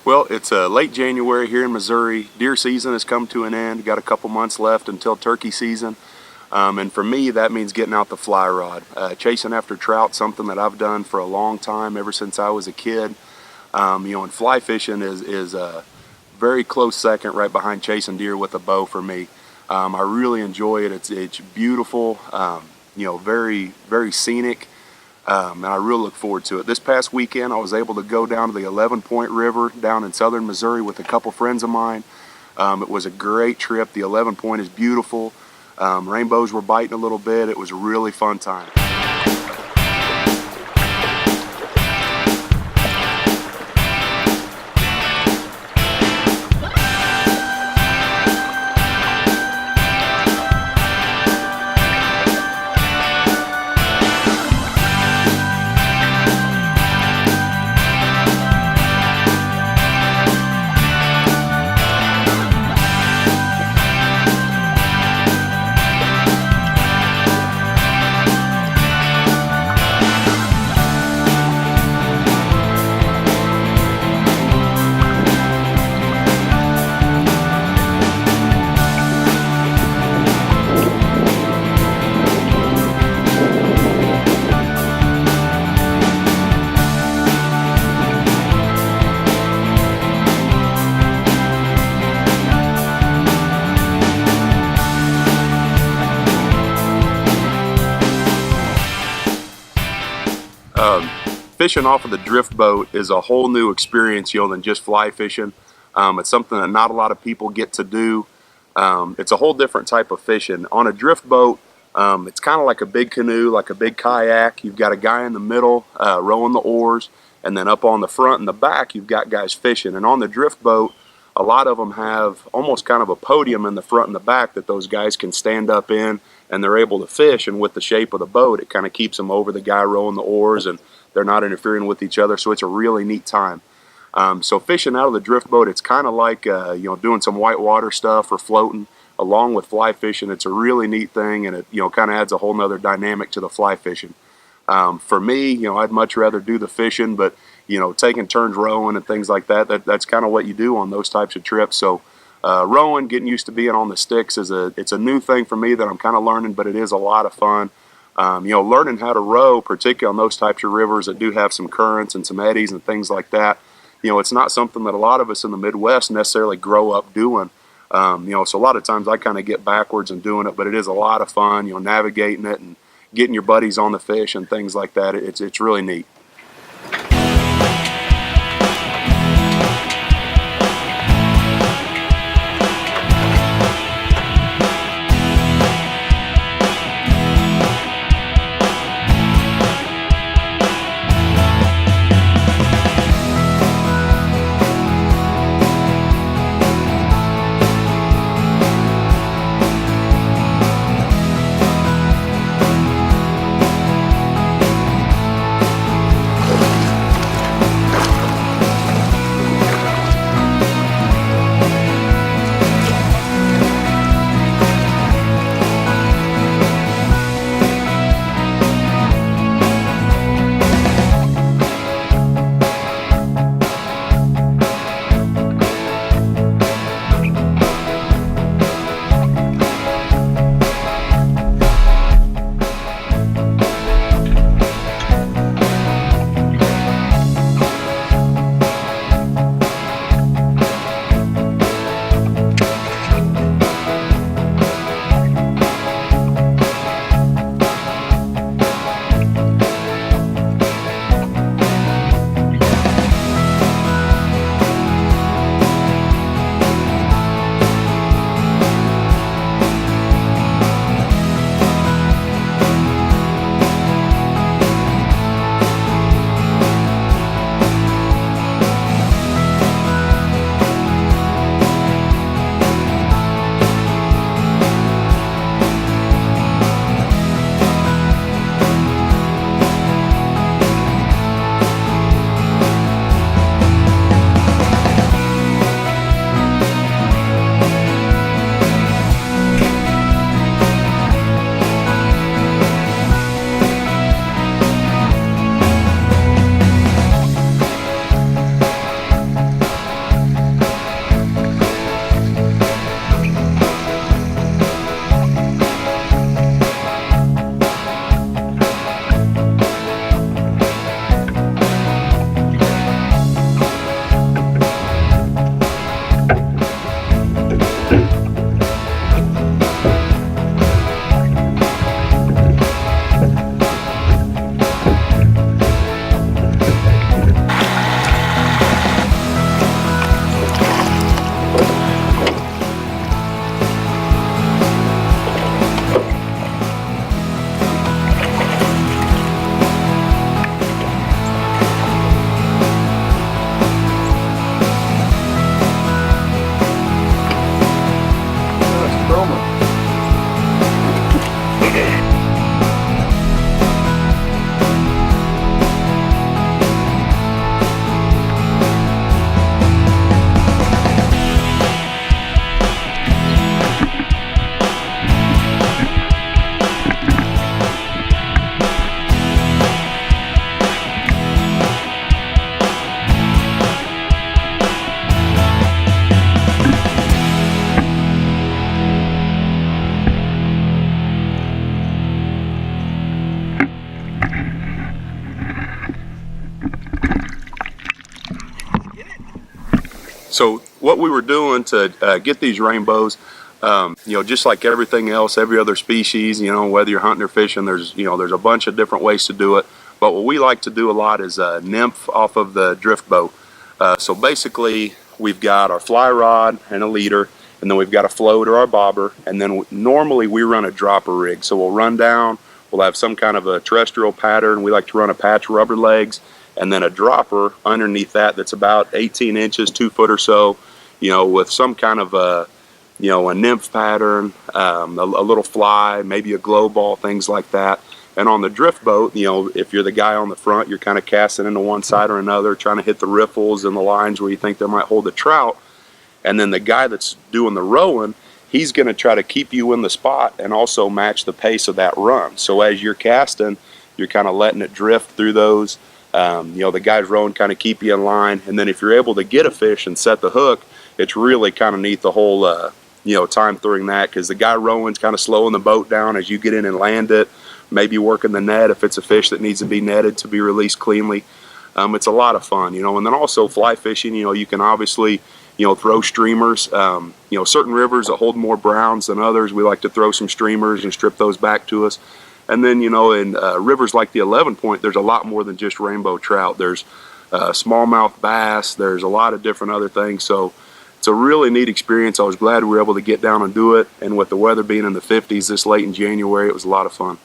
Well, it's late January here in Missouri. Deer season has come to an end. Got a couple months left until turkey season. And for me, that means getting out the fly rod. Chasing after trout, something that I've done for a long time, ever since I was a kid. And fly fishing is a very close second right behind chasing deer with a bow for me. I really enjoy it. It's beautiful, very, very scenic. And I really look forward to it. This past weekend, I was able to go down to the 11-Point River down in southern Missouri with a couple friends of mine. It was a great trip. The 11-Point is beautiful. Rainbows were biting a little bit. It was a really fun time. Fishing off of the drift boat is a whole new experience, than just fly fishing. It's something that not a lot of people get to do. It's a whole different type of fishing. On a drift boat, it's kind of like a big canoe, like a big kayak. You've got a guy in the middle rowing the oars, and then up on the front and the back, you've got guys fishing. And on the drift boat, a lot of them have almost kind of a podium in the front and the back that those guys can stand up in, and they're able to fish. And with the shape of the boat, it kind of keeps them over the guy rowing the oars, and they're not interfering with each other, so it's a really neat time. So fishing out of the drift boat, it's kind of like doing some whitewater stuff or floating along with fly fishing. It's a really neat thing, and it kind of adds a whole nother dynamic to the fly fishing. For me, I'd much rather do the fishing, but taking turns rowing and things like that's kind of what you do on those types of trips. So rowing, getting used to being on the sticks it's a new thing for me that I'm kind of learning, but it is a lot of fun. Learning how to row, particularly on those types of rivers that do have some currents and some eddies and things like that, it's not something that a lot of us in the Midwest necessarily grow up doing. So a lot of times I kind of get backwards in doing it, but it is a lot of fun, navigating it and getting your buddies on the fish and things like that. It's really neat. what we were doing to get these rainbows, just like everything else, every other species, whether you're hunting or fishing, there's a bunch of different ways to do it. But what we like to do a lot is nymph off of the drift boat. So basically, we've got our fly rod and a leader, and then we've got a float or our bobber, and then normally we run a dropper rig. So we'll run down, we'll have some kind of a terrestrial pattern. We like to run a patch rubber legs, and then a dropper underneath that that's about 18 inches, 2 foot or so, with some kind of a nymph pattern, a little fly, maybe a glow ball, things like that. And on the drift boat, if you're the guy on the front, you're kind of casting into one side or another, trying to hit the riffles and the lines where you think they might hold a trout. And then the guy that's doing the rowing, he's going to try to keep you in the spot and also match the pace of that run. So as you're casting, you're kind of letting it drift through those. The guys rowing kind of keep you in line. And then if you're able to get a fish and set the hook, it's really kind of neat the whole, time during that, because the guy rowing's kind of slowing the boat down as you get in and land it. Maybe working the net if it's a fish that needs to be netted to be released cleanly. It's a lot of fun, and then also fly fishing, you can obviously, throw streamers. Certain rivers that hold more browns than others, we like to throw some streamers and strip those back to us. And then, in rivers like the 11 Point, there's a lot more than just rainbow trout. There's smallmouth bass, there's a lot of different other things. So it's a really neat experience. I was glad we were able to get down and do it. And with the weather being in the 50s this late in January, it was a lot of fun.